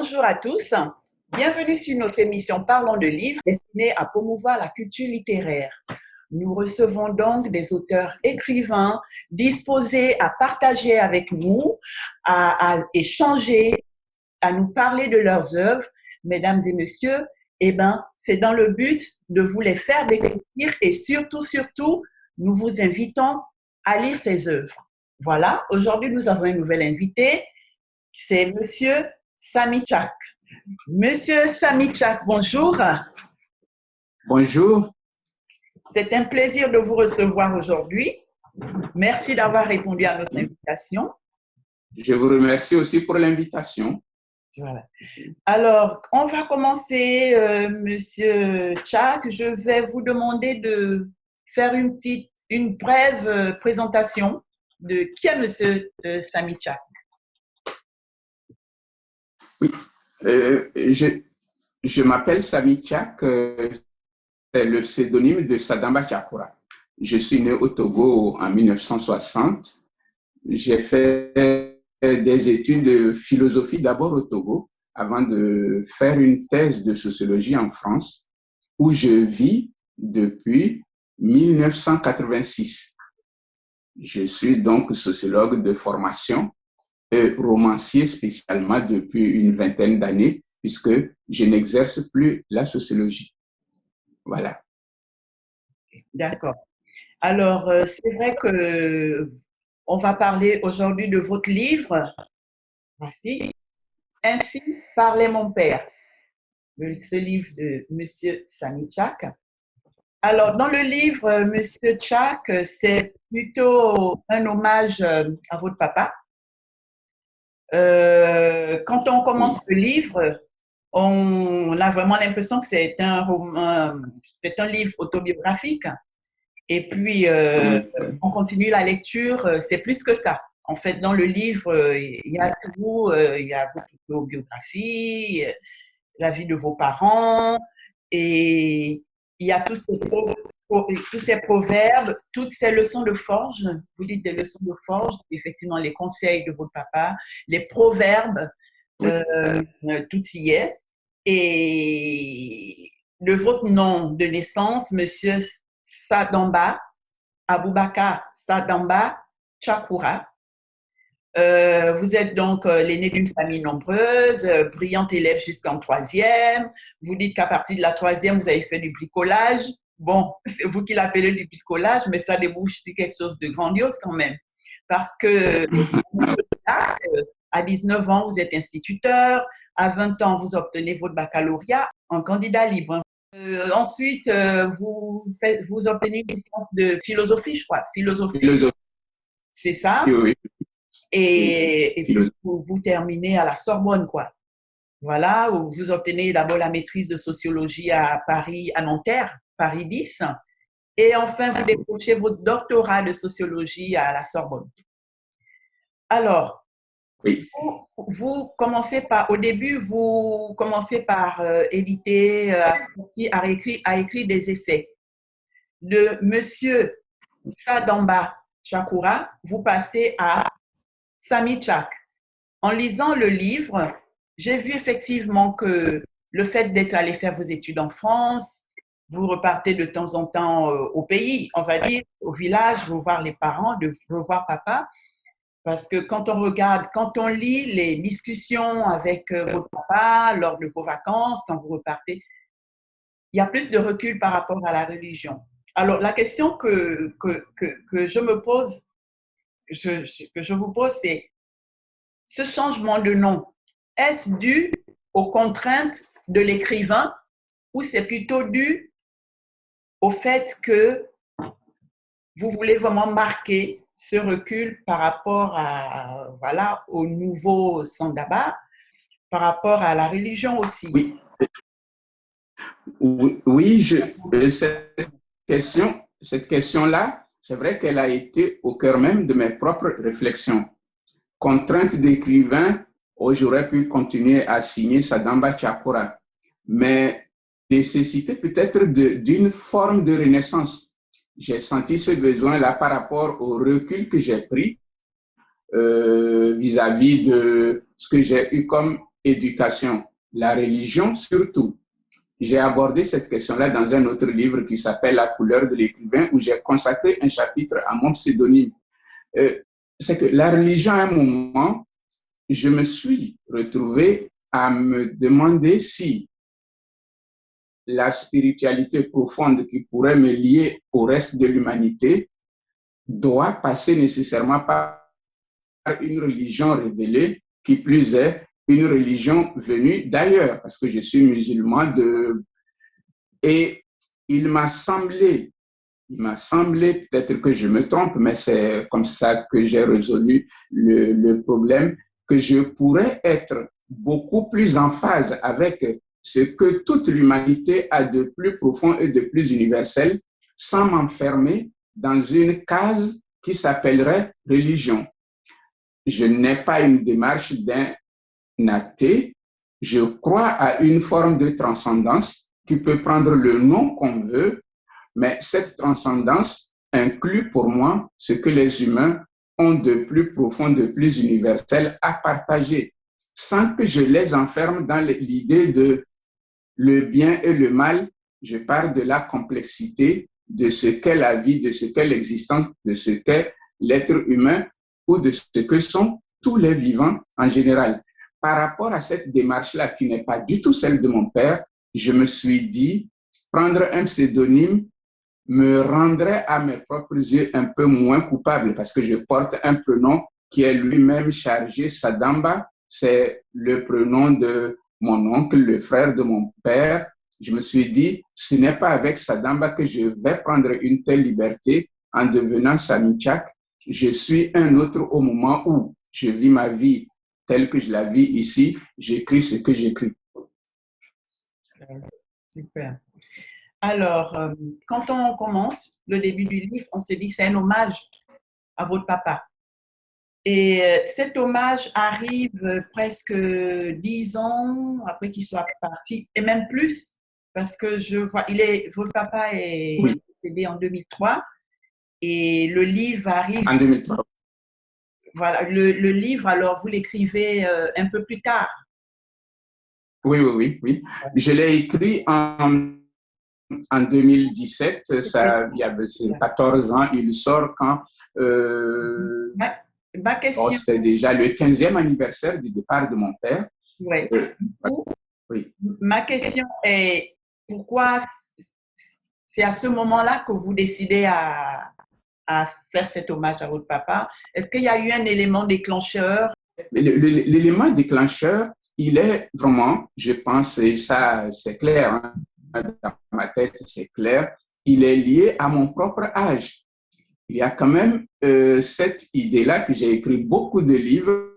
Bonjour à tous. Bienvenue sur notre émission Parlons de livres destinée à promouvoir la culture littéraire. Nous recevons donc des auteurs écrivains disposés à partager avec nous, à échanger, à nous parler de leurs œuvres. Mesdames et messieurs, c'est dans le but de vous les faire découvrir et surtout, nous vous invitons à lire ces œuvres. Voilà, aujourd'hui nous avons un nouvel invité, c'est Monsieur Samy Tchak. Monsieur Samy Tchak, bonjour. Bonjour. C'est un plaisir de vous recevoir aujourd'hui. Merci d'avoir répondu à notre invitation. Je vous remercie aussi pour l'invitation. Voilà. Alors, on va commencer, Monsieur Tchak. Je vais vous demander de faire une brève présentation de qui est Monsieur Samy Tchak. Oui, je m'appelle Samy Tchak, c'est le pseudonyme de Sadamba Tchakura. Je suis né au Togo en 1960. J'ai fait des études de philosophie d'abord au Togo avant de faire une thèse de sociologie en France où je vis depuis 1986. Je suis donc sociologue de formation et romancier spécialement depuis une vingtaine d'années puisque je n'exerce plus la sociologie. Voilà. D'accord. Alors, c'est vrai que on va parler aujourd'hui de votre livre. Voici. Ainsi parlait mon père. Ce livre de Monsieur Samy Tchak. Alors, dans le livre, Monsieur Tchak, c'est plutôt un hommage à votre papa. Quand on commence le livre, on a vraiment l'impression que c'est un livre autobiographique. Et puis, on continue la lecture, c'est plus que ça. En fait, dans le livre, il y a tout, il y a votre biographie, la vie de vos parents, et il y a tous ces proverbes, toutes ces leçons de forge. Vous dites des leçons de forge, effectivement, les conseils de votre papa, les proverbes, tout y est. Et de votre nom de naissance, Monsieur Sadamba, Aboubakar Sadamba Tchakura. Vous êtes donc l'aîné d'une famille nombreuse, brillante élève jusqu'en troisième. Vous dites qu'à partir de la troisième, vous avez fait du bricolage. Bon, c'est vous qui l'appelez du bricolage, mais ça débouche sur quelque chose de grandiose quand même. Parce que à 19 ans, vous êtes instituteur. À 20 ans, vous obtenez votre baccalauréat en candidat libre. Ensuite, vous obtenez une licence de philosophie, je crois. Philosophie. C'est ça? Oui. Et puis, vous terminez à la Sorbonne, quoi. Voilà, où vous obtenez d'abord la maîtrise de sociologie à Paris, à Nanterre, Paris 10. Et enfin, vous décrochez votre doctorat de sociologie à la Sorbonne. Alors, oui. vous commencez par, au début, vous commencez par éditer, à écrire des essais. De Monsieur Sadamba Tchakura, vous passez à Samy Tchak. En lisant le livre, j'ai vu effectivement que le fait d'être allé faire vos études en France, vous repartez de temps en temps au pays, on va dire, au village, revoir les parents, de revoir papa. Parce que quand on lit les discussions avec votre papa lors de vos vacances, quand vous repartez, il y a plus de recul par rapport à la religion. Alors, la question que je me pose, que je vous pose, c'est ce changement de nom, est-ce dû aux contraintes de l'écrivain ou c'est plutôt dû au fait que vous voulez vraiment marquer ce recul par rapport au nouveau Sandaba, par rapport à la religion aussi? Oui, cette question-là, c'est vrai qu'elle a été au cœur même de mes propres réflexions. Contrainte d'écrivain, j'aurais pu continuer à signer Sadamba Tchakura, mais nécessité peut-être d'une forme de renaissance. J'ai senti ce besoin-là par rapport au recul que j'ai pris vis-à-vis de ce que j'ai eu comme éducation, la religion surtout. J'ai abordé cette question-là dans un autre livre qui s'appelle La couleur de l'écrivain, où j'ai consacré un chapitre à mon pseudonyme. C'est que la religion, à un moment, je me suis retrouvé à me demander si la spiritualité profonde qui pourrait me lier au reste de l'humanité doit passer nécessairement par une religion révélée, qui plus est, une religion venue d'ailleurs, parce que je suis musulman et il m'a semblé, peut-être que je me trompe, mais c'est comme ça que j'ai résolu le problème, que je pourrais être beaucoup plus en phase avec ce que toute l'humanité a de plus profond et de plus universel, sans m'enfermer dans une case qui s'appellerait religion. Je n'ai pas une démarche d'un athée. Je crois à une forme de transcendance qui peut prendre le nom qu'on veut, mais cette transcendance inclut pour moi ce que les humains ont de plus profond, de plus universel à partager, sans que je les enferme dans l'idée de le bien et le mal. Je parle de la complexité de ce qu'est la vie, de ce qu'est l'existence, de ce qu'est l'être humain ou de ce que sont tous les vivants en général. Par rapport à cette démarche-là, qui n'est pas du tout celle de mon père, je me suis dit, prendre un pseudonyme me rendrait à mes propres yeux un peu moins coupable parce que je porte un prénom qui est lui-même chargé. Sadamba, c'est le prénom de mon oncle, le frère de mon père. Je me suis dit, ce n'est pas avec Sadamba que je vais prendre une telle liberté en devenant Samichak. Je suis un autre au moment où je vis ma vie telle que je la vis ici. J'écris ce que j'écris. Super. Alors, quand on commence le début du livre, on s'est dit c'est un hommage à votre papa. Et cet hommage arrive presque 10 ans après qu'il soit parti, et même plus, parce que je vois, votre papa est décédé en 2003, et le livre arrive. En 2003. Voilà, le livre, alors vous l'écrivez un peu plus tard. Oui. Je l'ai écrit en 2017, ça, il y a 14 ans, il sort quand ma question, c'était déjà le 15e anniversaire du départ de mon père. Ouais. Oui. Ma question est, pourquoi c'est à ce moment-là que vous décidez à faire cet hommage à votre papa? Est-ce qu'il y a eu un élément déclencheur? L'élément déclencheur, il est vraiment, je pense, et ça c'est clair, hein, dans ma tête c'est clair, il est lié à mon propre âge. Il y a quand même cette idée-là que j'ai écrit beaucoup de livres.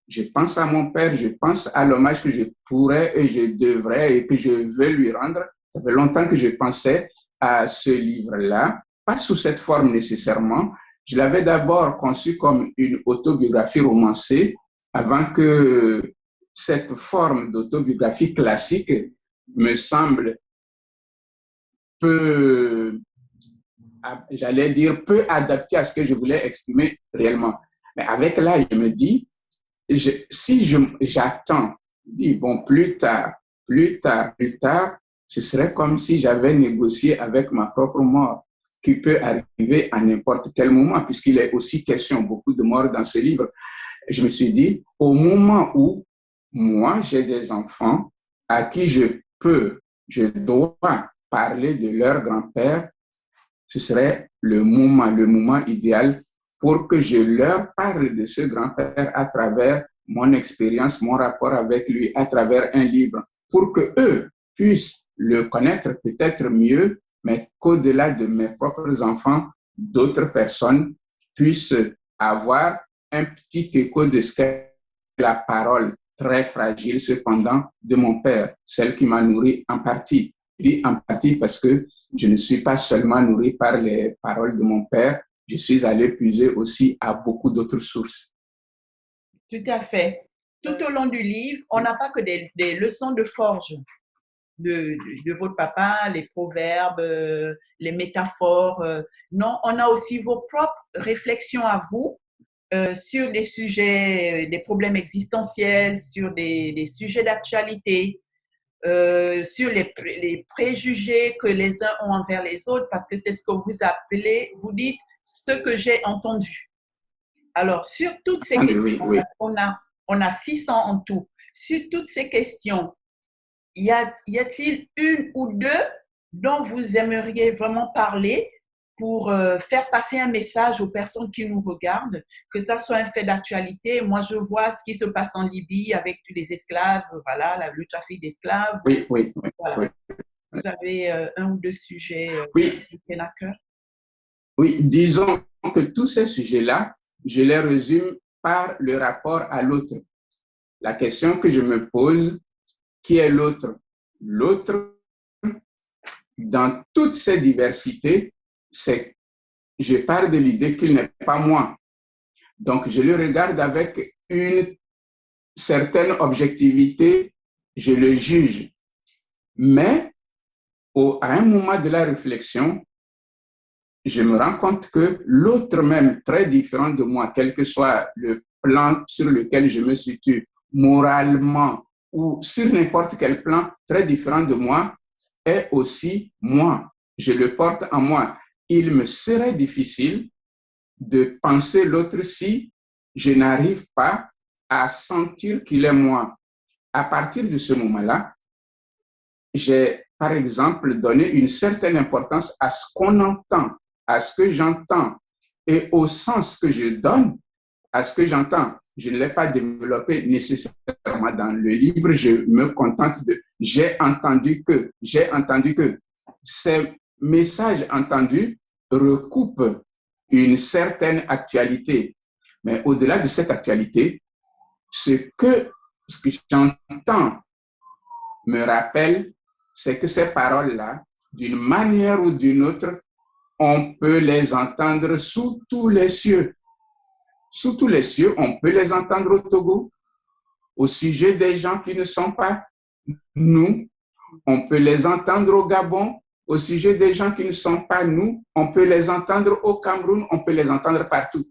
Je pense à mon père, je pense à l'hommage que je pourrais et je devrais et que je veux lui rendre. Ça fait longtemps que je pensais à ce livre-là, pas sous cette forme nécessairement. Je l'avais d'abord conçu comme une autobiographie romancée avant que cette forme d'autobiographie classique me semble peu, j'allais dire, peu adaptée à ce que je voulais exprimer réellement. Mais avec l'âge, je me dis, si j'attends, dis, bon, plus tard, ce serait comme si j'avais négocié avec ma propre mort, qui peut arriver à n'importe quel moment, puisqu'il est aussi question beaucoup de morts dans ce livre. Je me suis dit, au moment où moi, j'ai des enfants à qui je dois parler de leur grand-père, ce serait le moment idéal pour que je leur parle de ce grand-père à travers mon expérience, mon rapport avec lui, à travers un livre, pour que eux puissent le connaître peut-être mieux, mais qu'au-delà de mes propres enfants, d'autres personnes puissent avoir un petit écho de ce qu'est la parole très fragile cependant de mon père, celle qui m'a nourri en partie. Je dis en partie parce que je ne suis pas seulement nourri par les paroles de mon père, je suis allé puiser aussi à beaucoup d'autres sources. Tout à fait. Tout au long du livre, on n'a pas que des leçons de forge de votre papa, les proverbes, les métaphores. Non, on a aussi vos propres réflexions à vous sur des sujets, des problèmes existentiels, sur des sujets d'actualité, sur les préjugés que les uns ont envers les autres, parce que c'est ce que vous appelez, vous dites, ce que j'ai entendu. Alors, sur toutes ces questions, Oui, oui. on a 600 en tout. Sur toutes ces questions, y a-t-il une ou deux dont vous aimeriez vraiment parler pour faire passer un message aux personnes qui nous regardent, que ça soit un fait d'actualité? Moi, je vois ce qui se passe en Libye avec les esclaves, voilà, le trafic d'esclaves. Oui, oui, oui. Voilà. Oui, Vous avez un ou deux sujets oui, qui tiennent à cœur? oui. Disons que tous ces sujets-là, je les résume par le rapport à l'autre. La question que je me pose, qui est l'autre? L'autre, dans toutes ses diversités, c'est, je pars de l'idée qu'il n'est pas moi. Donc, je le regarde avec une certaine objectivité, je le juge. Mais, à un moment de la réflexion, je me rends compte que l'autre même, très différent de moi, quel que soit le plan sur lequel je me situe, moralement ou sur n'importe quel plan, très différent de moi, est aussi moi. Je le porte en moi. Il me serait difficile de penser l'autre si je n'arrive pas à sentir qu'il est moi. À partir de ce moment-là, j'ai, par exemple, donné une certaine importance à ce qu'on entend, à ce que j'entends et au sens que je donne à ce que j'entends. Je ne l'ai pas développé nécessairement dans le livre, je me contente de j'ai entendu que. Ces messages entendus recoupent une certaine actualité. Mais au-delà de cette actualité, ce que j'entends me rappelle, c'est que ces paroles-là, d'une manière ou d'une autre, on peut les entendre sous tous les cieux. Sous tous les cieux, on peut les entendre au Togo, au sujet des gens qui ne sont pas nous. On peut les entendre au Gabon, au sujet des gens qui ne sont pas nous. On peut les entendre au Cameroun, on peut les entendre partout.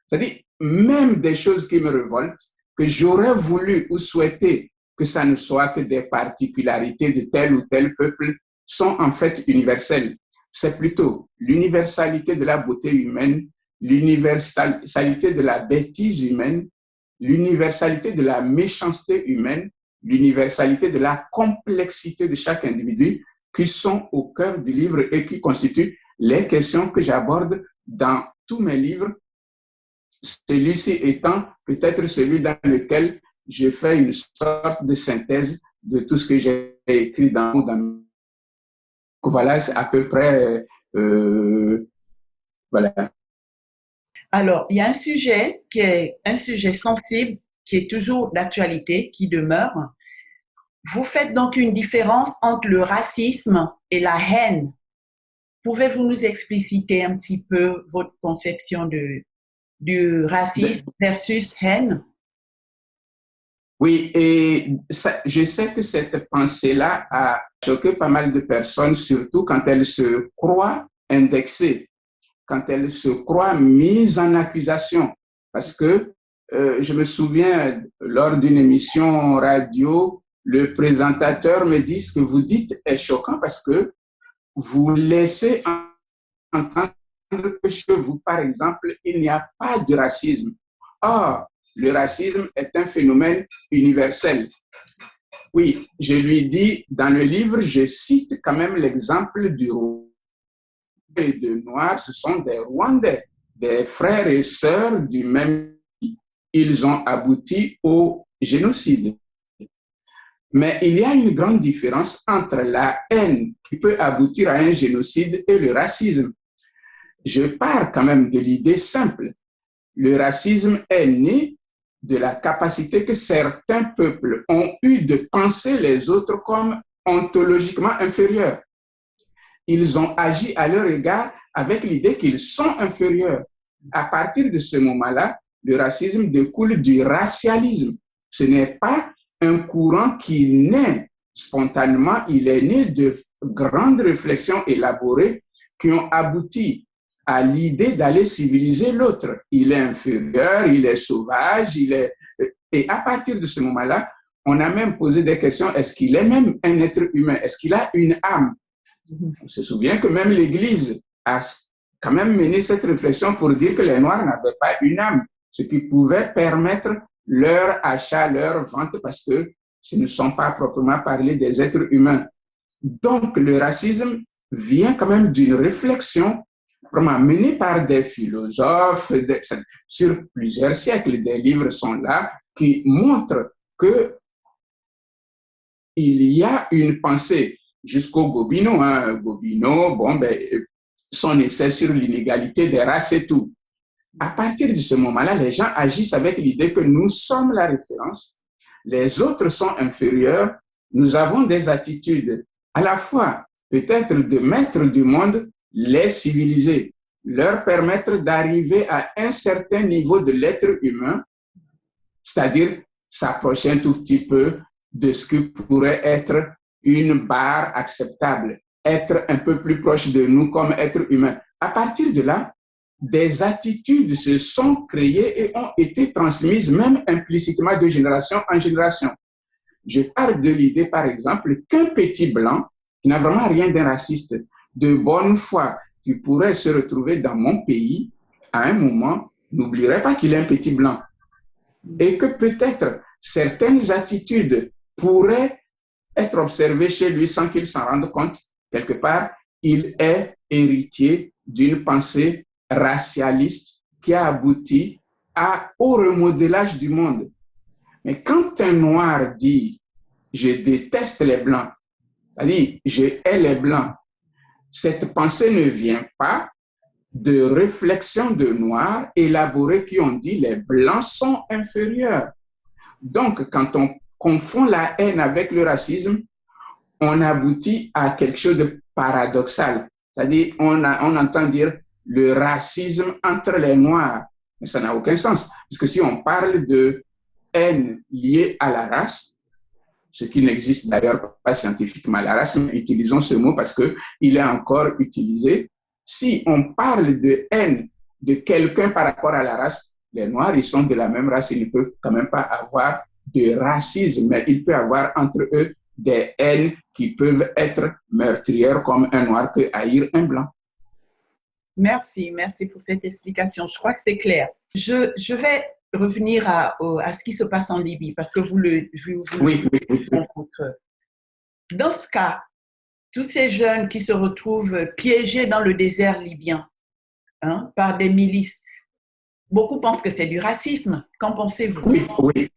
C'est-à-dire, même des choses qui me révoltent, que j'aurais voulu ou souhaité que ça ne soit que des particularités de tel ou tel peuple, sont en fait universelles. C'est plutôt l'universalité de la beauté humaine, l'universalité de la bêtise humaine, l'universalité de la méchanceté humaine, l'universalité de la complexité de chaque individu qui sont au cœur du livre et qui constituent les questions que j'aborde dans tous mes livres, celui-ci étant peut-être celui dans lequel je fais une sorte de synthèse de tout ce que j'ai écrit dans voilà, c'est à peu près voilà. Alors, il y a un sujet qui est un sujet sensible, qui est toujours d'actualité, qui demeure. Vous faites donc une différence entre le racisme et la haine. Pouvez-vous nous expliciter un petit peu votre conception du racisme versus haine? Oui, et ça, je sais que cette pensée-là a choqué pas mal de personnes, surtout quand elles se croient indexées, quand elles se croient mises en accusation. Parce que je me souviens, lors d'une émission radio, le présentateur me dit ce que vous dites est choquant parce que vous laissez entendre que chez vous, par exemple, il n'y a pas de racisme. Or, le racisme est un phénomène universel. Oui, je lui dis, dans le livre, je cite quand même l'exemple du Rwanda et de Noirs, ce sont des Rwandais, des frères et sœurs du même pays. Ils ont abouti au génocide. Mais il y a une grande différence entre la haine qui peut aboutir à un génocide et le racisme. Je pars quand même de l'idée simple. Le racisme est né de la capacité que certains peuples ont eu de penser les autres comme ontologiquement inférieurs. Ils ont agi à leur égard avec l'idée qu'ils sont inférieurs. À partir de ce moment-là, le racisme découle du racialisme. Ce n'est pas un courant qui naît spontanément, il est né de grandes réflexions élaborées qui ont abouti à l'idée d'aller civiliser l'autre. Il est inférieur, il est sauvage, Et à partir de ce moment-là, on a même posé des questions. Est-ce qu'il est même un être humain? Est-ce qu'il a une âme? On se souvient que même l'Église a quand même mené cette réflexion pour dire que les Noirs n'avaient pas une âme, ce qui pouvait permettre leur achat, leur vente, parce que ce ne sont pas proprement parlé des êtres humains. Donc, le racisme vient quand même d'une réflexion vraiment menée par des philosophes sur plusieurs siècles. Des livres sont là qui montrent que il y a une pensée jusqu'au Gobineau. Gobineau, son essai sur l'inégalité des races et tout. À partir de ce moment-là, les gens agissent avec l'idée que nous sommes la référence, les autres sont inférieurs, nous avons des attitudes à la fois peut-être de maîtres du monde, les civiliser, leur permettre d'arriver à un certain niveau de l'être humain, c'est-à-dire s'approcher un tout petit peu de ce que pourrait être une barre acceptable, être un peu plus proche de nous comme être humain. À partir de là, des attitudes se sont créées et ont été transmises même implicitement de génération en génération. Je parle de l'idée, par exemple, qu'un petit blanc, qui n'a vraiment rien d'un raciste, de bonne foi, qui pourrait se retrouver dans mon pays, à un moment, n'oublierait pas qu'il est un petit blanc. Et que peut-être certaines attitudes pourraient être observées chez lui sans qu'il s'en rende compte. Quelque part, il est héritier d'une pensée racialiste qui a abouti au remodelage du monde. Mais quand un noir dit « je déteste les blancs », c'est-à-dire « je hais les blancs », cette pensée ne vient pas de réflexions de noirs élaborées qui ont dit « les blancs sont inférieurs ». Donc, quand on confond la haine avec le racisme, on aboutit à quelque chose de paradoxal. C'est-à-dire, on entend dire le racisme entre les Noirs. Mais ça n'a aucun sens. Parce que si on parle de haine liée à la race, ce qui n'existe d'ailleurs pas scientifiquement, la race, mais utilisons ce mot parce qu'il est encore utilisé. Si on parle de haine de quelqu'un par rapport à la race, les Noirs, ils sont de la même race, ils ne peuvent quand même pas avoir de racisme, mais il peut y avoir entre eux des haines qui peuvent être meurtrières, comme un Noir peut haïr un Blanc. Merci pour cette explication. Je crois que c'est clair. Je vais revenir à ce qui se passe en Libye, parce que vous le rencontrez. Dans ce cas, tous ces jeunes qui se retrouvent piégés dans le désert libyen par des milices, beaucoup pensent que c'est du racisme. Qu'en pensez-vous?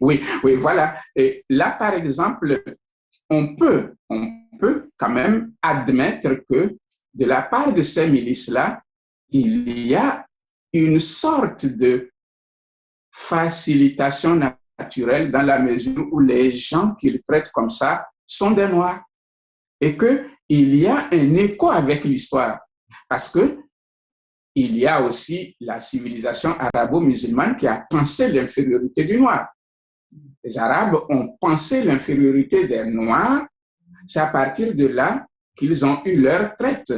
Oui, voilà. Et là, par exemple, on peut quand même admettre que de la part de ces milices-là, il y a une sorte de facilitation naturelle dans la mesure où les gens qu'ils traitent comme ça sont des Noirs. Et qu'il y a un écho avec l'histoire. Parce que il y a aussi la civilisation arabo-musulmane qui a pensé l'infériorité du Noir. Les Arabes ont pensé l'infériorité des Noirs. C'est à partir de là qu'ils ont eu leur traite.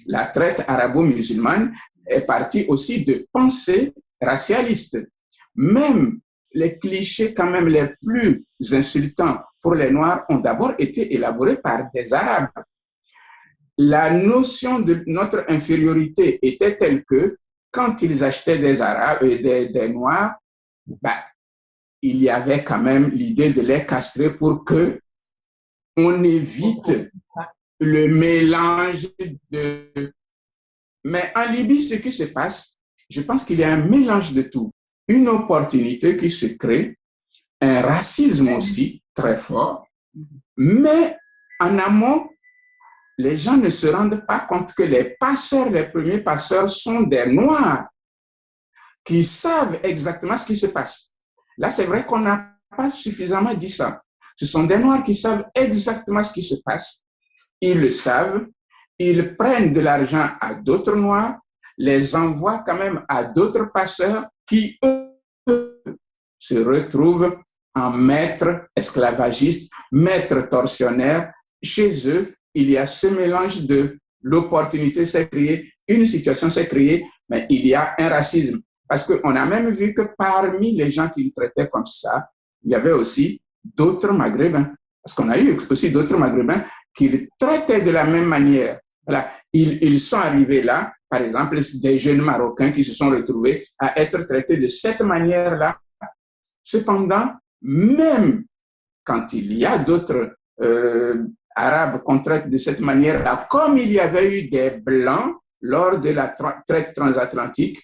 La traite arabo-musulmane est partie aussi de pensées racialistes. Même les clichés quand même les plus insultants pour les Noirs ont d'abord été élaborés par des Arabes. La notion de notre infériorité était telle que quand ils achetaient des Arabes et des Noirs, il y avait quand même l'idée de les castrer pour que on évite le mélange de... Mais en Libye, ce qui se passe, je pense qu'il y a un mélange de tout. Une opportunité qui se crée, un racisme aussi très fort, mais en amont, les gens ne se rendent pas compte que les premiers passeurs sont des Noirs qui savent exactement ce qui se passe. Là, c'est vrai qu'on n'a pas suffisamment dit ça. Ce sont des Noirs qui savent exactement ce qui se passe. Ils le savent. Ils prennent de l'argent à d'autres Noirs, les envoient quand même à d'autres passeurs qui, eux, se retrouvent en maîtres esclavagistes, maîtres tortionnaires. Chez eux, il y a ce mélange de l'opportunité s'est créée, une situation s'est créée, mais il y a un racisme. Parce qu'on a même vu que parmi les gens qui le traitaient comme ça, il y avait aussi d'autres Maghrébins. Parce qu'on a eu aussi d'autres Maghrébins qui le traitaient de la même manière. Voilà. Ils sont arrivés là, par exemple, des jeunes Marocains qui se sont retrouvés à être traités de cette manière-là. Cependant, même quand il y a d'autres Arabes qu'on traite de cette manière-là, comme il y avait eu des Blancs lors de la traite transatlantique,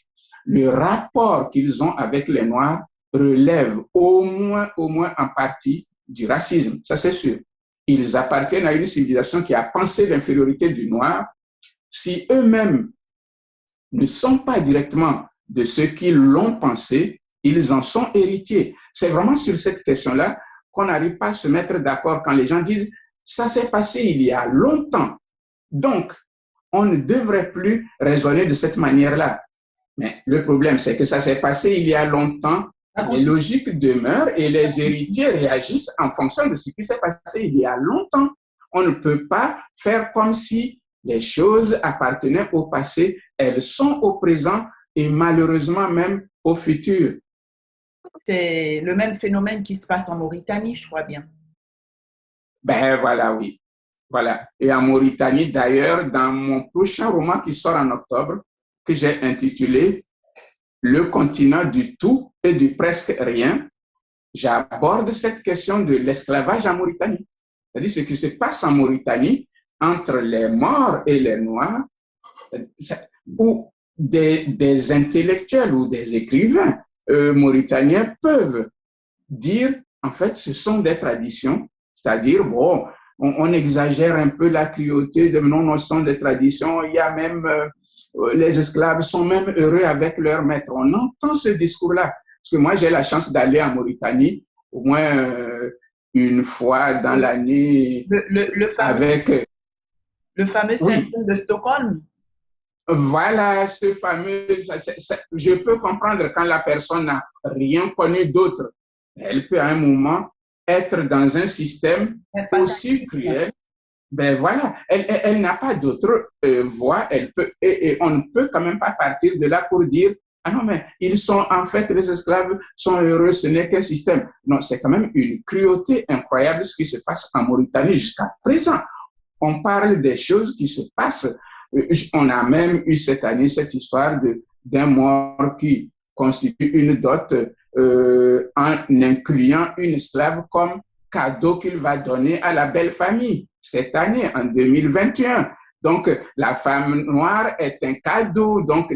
le rapport qu'ils ont avec les Noirs relève au moins en partie du racisme. Ça, c'est sûr. Ils appartiennent à une civilisation qui a pensé l'infériorité du Noir. Si eux-mêmes ne sont pas directement de ceux qui l'ont pensé, ils en sont héritiers. C'est vraiment sur cette question-là qu'on n'arrive pas à se mettre d'accord quand les gens disent « ça s'est passé il y a longtemps, donc on ne devrait plus raisonner de cette manière-là ». Mais le problème, c'est que ça s'est passé il y a longtemps, les logiques demeurent et les héritiers réagissent en fonction de ce qui s'est passé il y a longtemps. On ne peut pas faire comme si les choses appartenaient au passé, elles sont au présent et malheureusement même au futur. C'est le même phénomène qui se passe en Mauritanie, je crois bien. Ben voilà, oui. Voilà. Et en Mauritanie, d'ailleurs, dans mon prochain roman qui sort en octobre, que j'ai intitulé Le continent du tout et du presque rien, j'aborde cette question de l'esclavage en Mauritanie. C'est-à-dire ce qui se passe en Mauritanie entre les morts et les noirs, où des intellectuels ou des écrivains mauritaniens peuvent dire, en fait, ce sont des traditions, c'est-à-dire, bon, on exagère un peu la cruauté de non, ce sont des traditions, il y a même, les esclaves sont même heureux avec leur maître. On entend ce discours-là. Parce que moi, j'ai la chance d'aller en Mauritanie, au moins une fois dans l'année, avec... Le fameux syndrome de Stockholm. Voilà, ce fameux... je peux comprendre quand la personne n'a rien connu d'autre. Elle peut à un moment être dans un système aussi cruel. Ben voilà, elle n'a pas d'autre voie. Elle peut, et on ne peut quand même pas partir de là pour dire ah non, mais ils sont en fait, les esclaves sont heureux, ce n'est qu'un système. Non, c'est quand même une cruauté incroyable ce qui se passe en Mauritanie jusqu'à présent. On parle des choses qui se passent. On a même eu cette année cette histoire d'un mort qui constitue une dot en incluant une esclave comme cadeau qu'il va donner à la belle famille cette année, en 2021. Donc, la femme noire est un cadeau. Donc,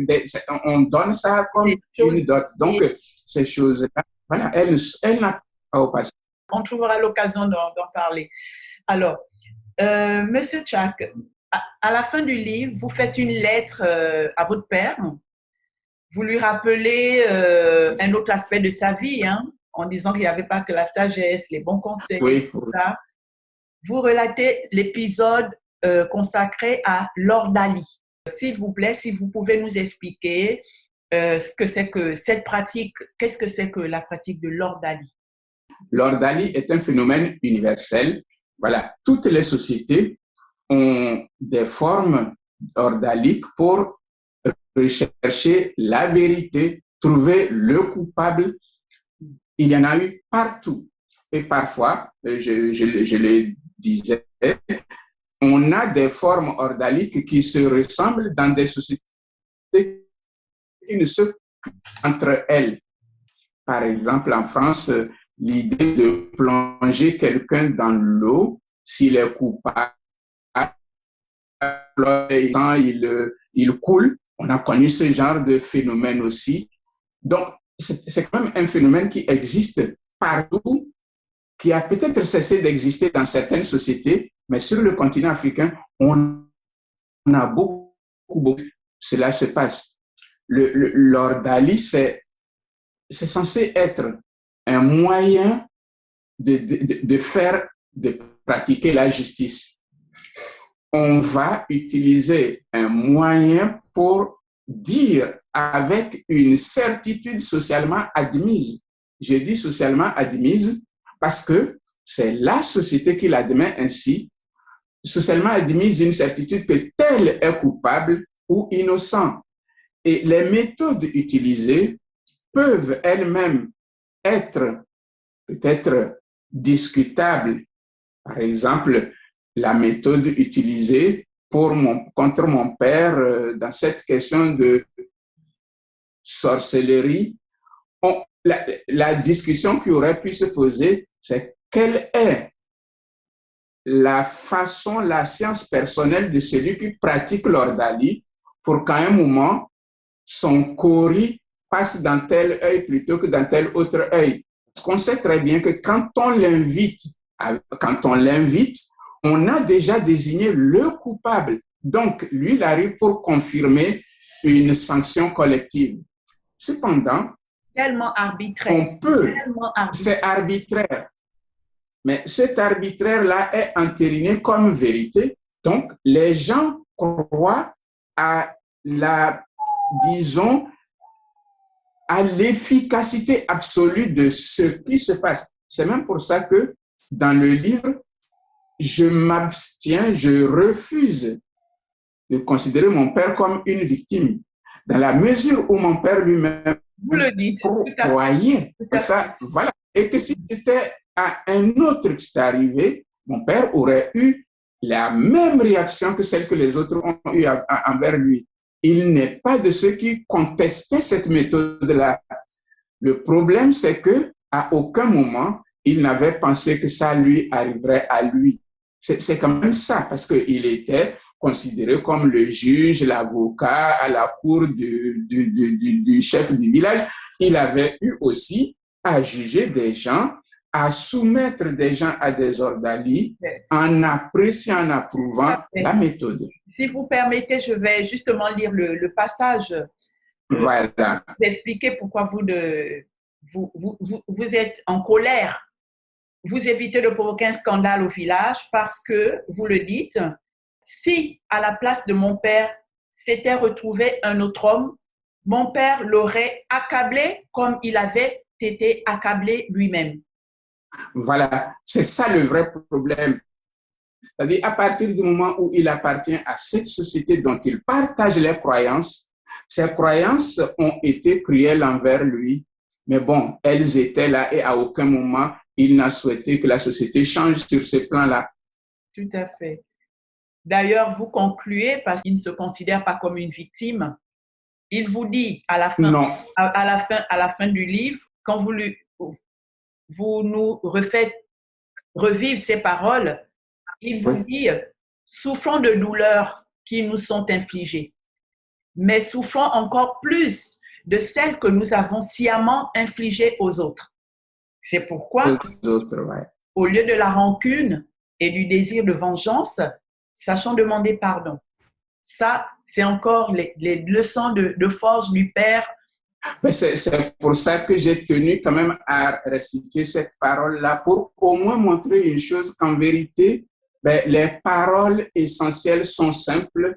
on donne ça comme une dot. Donc, ces choses-là, voilà, elle n'a pas au passé. On trouvera l'occasion d'en parler. Alors, Monsieur Tchak, à la fin du livre, vous faites une lettre à votre père. Vous lui rappelez un autre aspect de sa vie, hein, en disant qu'il n'y avait pas que la sagesse, les bons conseils, oui. Tout ça. Vous relatez l'épisode consacré à l'ordalie. S'il vous plaît, si vous pouvez nous expliquer ce que c'est que cette pratique, qu'est-ce que c'est que la pratique de l'ordalie? L'ordalie est un phénomène universel. Voilà, toutes les sociétés ont des formes ordaliques pour rechercher la vérité, trouver le coupable. Il y en a eu partout. Et parfois, je le disais, on a des formes ordaliques qui se ressemblent dans des sociétés qui ne se entre elles. Par exemple, en France, l'idée de plonger quelqu'un dans l'eau, s'il est coupable, il coule. On a connu ce genre de phénomène aussi. Donc, c'est quand même un phénomène qui existe partout, qui a peut-être cessé d'exister dans certaines sociétés, mais sur le continent africain, on a beaucoup. Cela se passe. L'ordalie, c'est censé être un moyen de pratiquer la justice. On va utiliser un moyen pour dire avec une certitude socialement admise. Je dis socialement admise parce que c'est la société qui l'admet ainsi, socialement admise une certitude que tel est coupable ou innocent. Et les méthodes utilisées peuvent elles-mêmes être peut-être discutables. Par exemple, la méthode utilisée contre mon père dans cette question de sorcellerie, la discussion qui aurait pu se poser, c'est quelle est la façon, la science personnelle de celui qui pratique l'ordalie pour qu'à un moment, son cori passe dans tel œil plutôt que dans tel autre œil. Parce qu'on sait très bien que quand on l'invite, on a déjà désigné le coupable. Donc, lui, il arrive pour confirmer une sanction collective. Cependant, tellement arbitraire. On peut, c'est arbitraire. Mais cet arbitraire-là est entériné comme vérité. Donc, les gens croient à disons, à l'efficacité absolue de ce qui se passe. C'est même pour ça que dans le livre, je m'abstiens, je refuse de considérer mon père comme une victime. Dans la mesure où mon père lui-même vous le dites, croyait ça, voilà. Et que si c'était à un autre qui c'était arrivé, mon père aurait eu la même réaction que celle que les autres ont eue envers lui. Il n'est pas de ceux qui contestaient cette méthode-là. Le problème, c'est que à aucun moment, il n'avait pensé que ça lui arriverait à lui. C'est quand même ça, parce qu'il était considéré comme le juge, l'avocat à la cour du chef du village. Il avait eu aussi à juger des gens, à soumettre des gens à des ordalies en appréciant, en approuvant la méthode. Si vous permettez, je vais justement lire le passage. Voilà. Pour expliquer pourquoi vous êtes en colère. Vous évitez de provoquer un scandale au village parce que, vous le dites, si à la place de mon père s'était retrouvé un autre homme, mon père l'aurait accablé comme il avait été accablé lui-même. Voilà, c'est ça le vrai problème. C'est-à-dire, à partir du moment où il appartient à cette société dont il partage les croyances, ces croyances ont été cruelles envers lui. Mais bon, elles étaient là et à aucun moment, il n'a souhaité que la société change sur ce plan-là. Tout à fait. D'ailleurs, vous concluez parce qu'il ne se considère pas comme une victime. Il vous dit à la fin, non. à la fin du livre, quand vous nous refaites revivre ces paroles, il vous dit « Souffrons de douleurs qui nous sont infligées, mais souffrons encore plus de celles que nous avons sciemment infligées aux autres. » C'est pourquoi, au lieu de la rancune et du désir de vengeance, sachons demander pardon. Ça, c'est encore les leçons de force du Père. C'est pour ça que j'ai tenu quand même à restituer cette parole-là pour au moins montrer une chose qu'en vérité, les paroles essentielles sont simples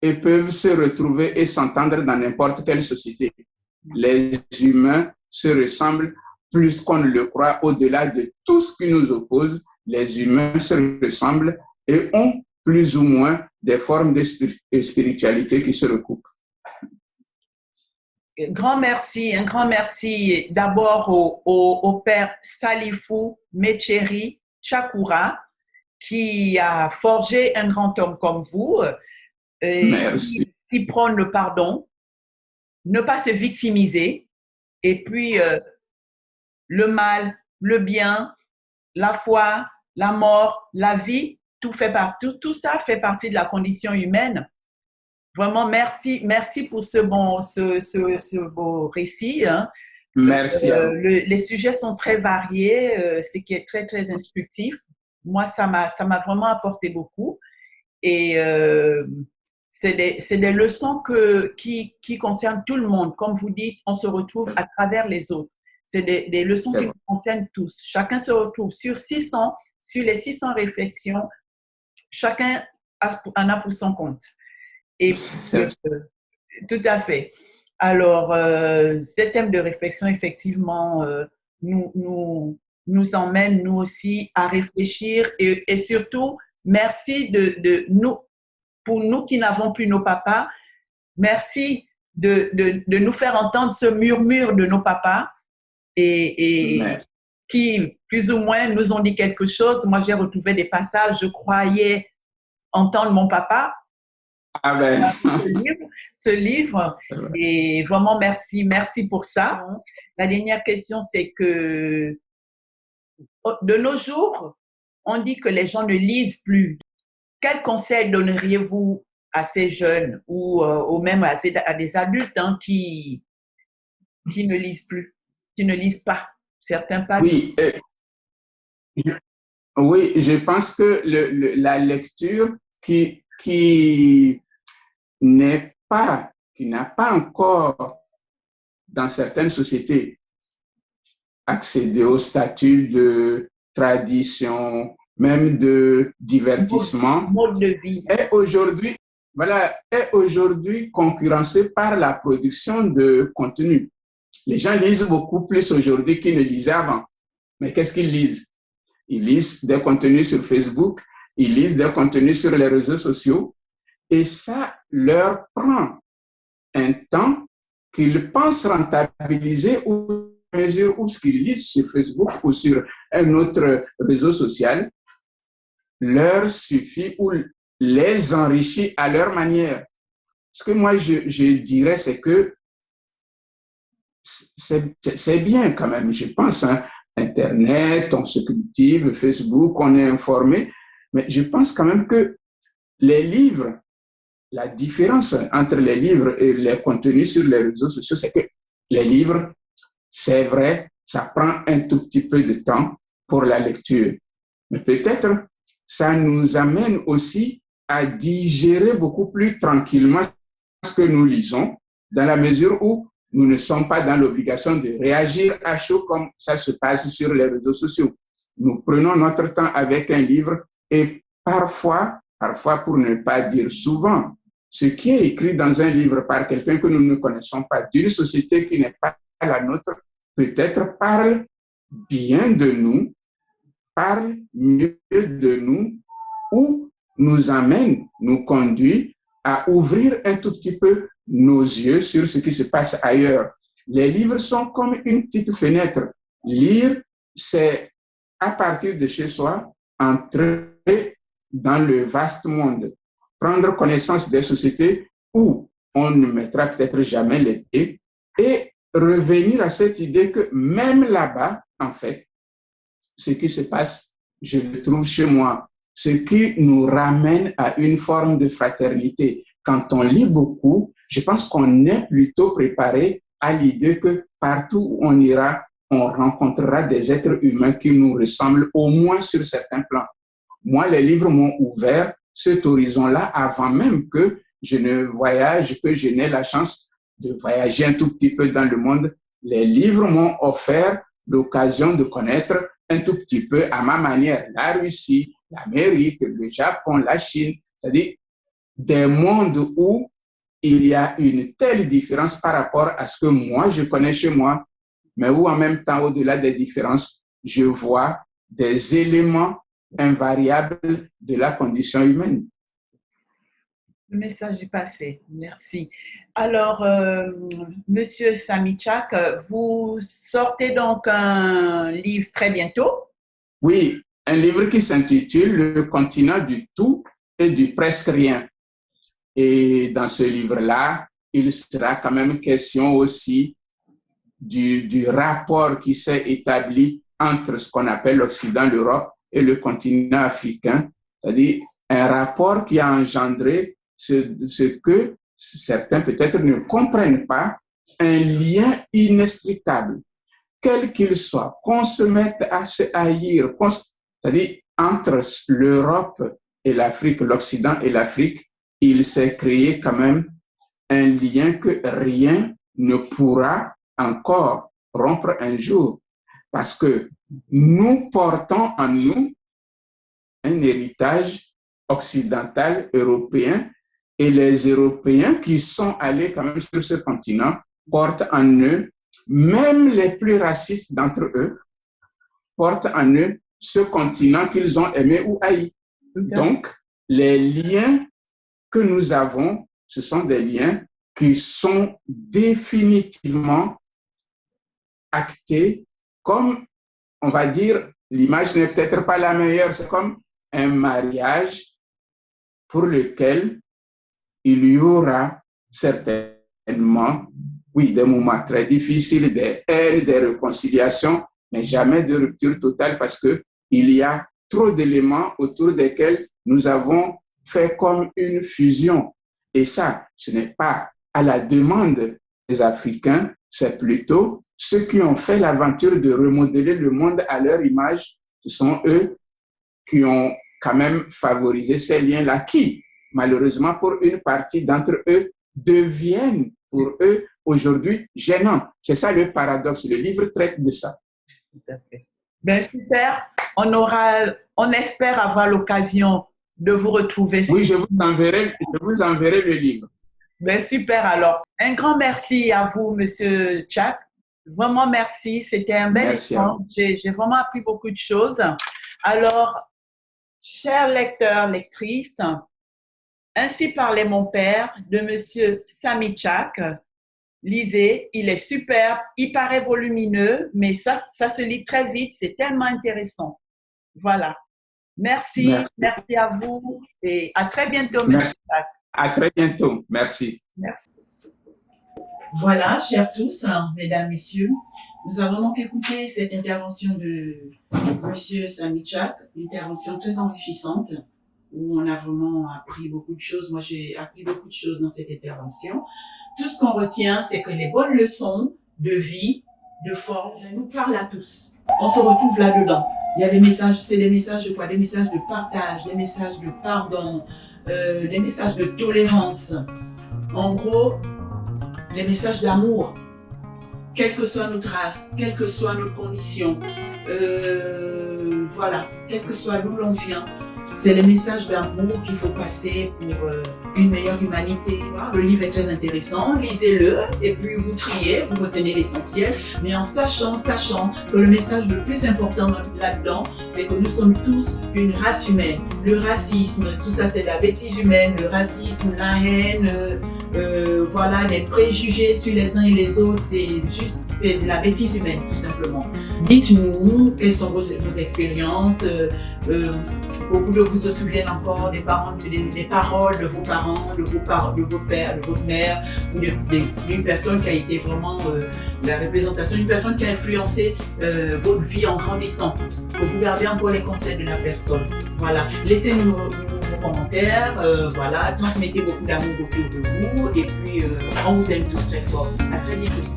et peuvent se retrouver et s'entendre dans n'importe quelle société. Les humains se ressemblent plus qu'on ne le croit. Au-delà de tout ce qui nous oppose, les humains se ressemblent et ont plus ou moins des formes de spiritualité qui se recoupent. Un grand merci d'abord au père Salifou Mecheri Chakura qui a forgé un grand homme comme vous. Merci. Qui prône le pardon, ne pas se victimiser, et puis le mal, le bien, la foi, la mort, la vie, tout ça fait partie de la condition humaine. Vraiment, merci pour ce beau récit. Hein. Merci. Les sujets sont très variés, ce qui est très, très instructif. Moi, ça m'a vraiment apporté beaucoup. Et c'est des leçons qui concernent tout le monde. Comme vous dites, on se retrouve à travers les autres. C'est des leçons qui nous concernent tous. Chacun se retrouve sur les 600 réflexions. Chacun en a pour son compte. Et tout à fait. Alors, ces thèmes de réflexion, effectivement, nous emmènent, nous aussi, à réfléchir et surtout, merci de nous, pour nous qui n'avons plus nos papas, merci de nous faire entendre ce murmure de nos papas et qui, plus ou moins, nous ont dit quelque chose. Moi, j'ai retrouvé des passages, je croyais entendre mon papa. Ah ben. Ce livre, et vraiment merci pour ça. La dernière question, c'est que de nos jours, on dit que les gens ne lisent plus. Quel conseil donneriez-vous à ces jeunes ou même à des adultes qui ne lisent plus, qui ne lisent pas, certains pas? Oui, oui, je pense que la lecture qui n'a pas encore, dans certaines sociétés, accédé au statut de tradition, même de divertissement, mode de vie, est aujourd'hui concurrencé par la production de contenu. Les gens lisent beaucoup plus aujourd'hui qu'ils ne lisaient avant. Mais qu'est-ce qu'ils lisent? Ils lisent des contenus sur Facebook, ils lisent des contenus sur les réseaux sociaux, et ça leur prend un temps qu'ils pensent rentabiliser au mesure où ce qu'ils lisent sur Facebook ou sur un autre réseau social leur suffit ou les enrichit à leur manière. Ce que moi je dirais, c'est que c'est bien quand même, je pense, hein. Internet, on se cultive, Facebook, on est informé, mais je pense quand même que les livres, la différence entre les livres et les contenus sur les réseaux sociaux, c'est que les livres, c'est vrai, ça prend un tout petit peu de temps pour la lecture. Mais peut-être, ça nous amène aussi à digérer beaucoup plus tranquillement ce que nous lisons, dans la mesure où nous ne sommes pas dans l'obligation de réagir à chaud comme ça se passe sur les réseaux sociaux. Nous prenons notre temps avec un livre et parfois pour ne pas dire souvent, ce qui est écrit dans un livre par quelqu'un que nous ne connaissons pas, d'une société qui n'est pas la nôtre, peut-être parle bien de nous, parle mieux de nous, ou nous amène, nous conduit à ouvrir un tout petit peu nos yeux sur ce qui se passe ailleurs. Les livres sont comme une petite fenêtre. Lire, c'est à partir de chez soi, entrer dans le vaste monde, prendre connaissance des sociétés où on ne mettra peut-être jamais les pieds et revenir à cette idée que même là-bas, en fait, ce qui se passe, je le trouve chez moi, ce qui nous ramène à une forme de fraternité. Quand on lit beaucoup, je pense qu'on est plutôt préparé à l'idée que partout où on ira, on rencontrera des êtres humains qui nous ressemblent, au moins sur certains plans. Moi, les livres m'ont ouvert cet horizon-là avant même que je ne voyage, que je n'ai la chance de voyager un tout petit peu dans le monde. Les livres m'ont offert l'occasion de connaître un tout petit peu à ma manière la Russie, l'Amérique, le Japon, la Chine, c'est-à-dire des mondes où il y a une telle différence par rapport à ce que moi je connais chez moi, mais où en même temps, au-delà des différences, je vois des éléments invariables de la condition humaine. Le message est passé. Merci. Alors, Monsieur Samichak, vous sortez donc un livre très bientôt? Oui, un livre qui s'intitule Le continent du tout et du presque rien. Et dans ce livre-là, il sera quand même question aussi du rapport qui s'est établi entre ce qu'on appelle l'Occident, l'Europe et le continent africain, c'est-à-dire un rapport qui a engendré ce que certains peut-être ne comprennent pas, un lien inextricable, quel qu'il soit, qu'on se mette à se haïr, c'est-à-dire entre l'Europe et l'Afrique, l'Occident et l'Afrique, il s'est créé quand même un lien que rien ne pourra encore rompre un jour, parce que nous portons en nous un héritage occidental européen, et les Européens qui sont allés quand même sur ce continent portent en eux, même les plus racistes d'entre eux, portent en eux ce continent qu'ils ont aimé ou haï. Donc, les liens que nous avons, ce sont des liens qui sont définitivement actés comme, on va dire, l'image n'est peut-être pas la meilleure, c'est comme un mariage pour lequel il y aura certainement, oui, des moments très difficiles, des haines, des réconciliations, mais jamais de rupture totale parce qu'il y a trop d'éléments autour desquels nous avons fait comme une fusion. Et ça, ce n'est pas à la demande des Africains, c'est plutôt ceux qui ont fait l'aventure de remodeler le monde à leur image. Ce sont eux qui ont quand même favorisé ces liens-là qui, malheureusement pour une partie d'entre eux, deviennent pour eux aujourd'hui gênants. C'est ça le paradoxe. Le livre traite de ça. Tout à fait. Ben, super. On espère avoir l'occasion de vous retrouver. Oui, je vous enverrai le livre. Ben, super alors. Un grand merci à vous, Monsieur Tchak. Vraiment merci. C'était un bel échange. J'ai vraiment appris beaucoup de choses. Alors, chers lecteurs, lectrices, ainsi parlait mon père de Monsieur Samy Tchak. Lisez, il est superbe, il paraît volumineux, mais ça se lit très vite, c'est tellement intéressant. Voilà. Merci à vous et à très bientôt, Monsieur Tchak. À très bientôt, merci. Merci. Voilà, chers tous, mesdames, messieurs, nous avons donc écouté cette intervention de Monsieur Samy Tchak, une intervention très enrichissante, où on a vraiment appris beaucoup de choses. Moi, j'ai appris beaucoup de choses dans cette intervention. Tout ce qu'on retient, c'est que les bonnes leçons de vie, de forme, nous parlent à tous. On se retrouve là-dedans. Il y a des messages, c'est des messages de quoi? Des messages de partage, des messages de pardon, des messages de tolérance. En gros, des messages d'amour. Quelle que soit notre race, quelle que soit notre condition, voilà, quel que soit d'où l'on vient, c'est les messages d'amour qu'il faut passer pour une meilleure humanité. Voilà. Le livre est très intéressant, lisez-le et puis vous triez, vous retenez l'essentiel, mais en sachant que le message le plus important là-dedans, c'est que nous sommes tous une race humaine. Le racisme, tout ça c'est de la bêtise humaine, le racisme, la haine, voilà, les préjugés sur les uns et les autres, c'est de la bêtise humaine tout simplement. Dites-nous quelles sont vos expériences, beaucoup de vous se souviennent encore des paroles de vos parents, de vos pères, de votre mère, ou d'une personne qui a été vraiment la représentation, d'une personne qui a influencé votre vie en grandissant, que vous gardez encore les conseils de la personne. Voilà, laissez-nous vos commentaires, voilà, transmettez beaucoup d'amour autour de vous, et puis on vous aime tous très fort. À très bientôt.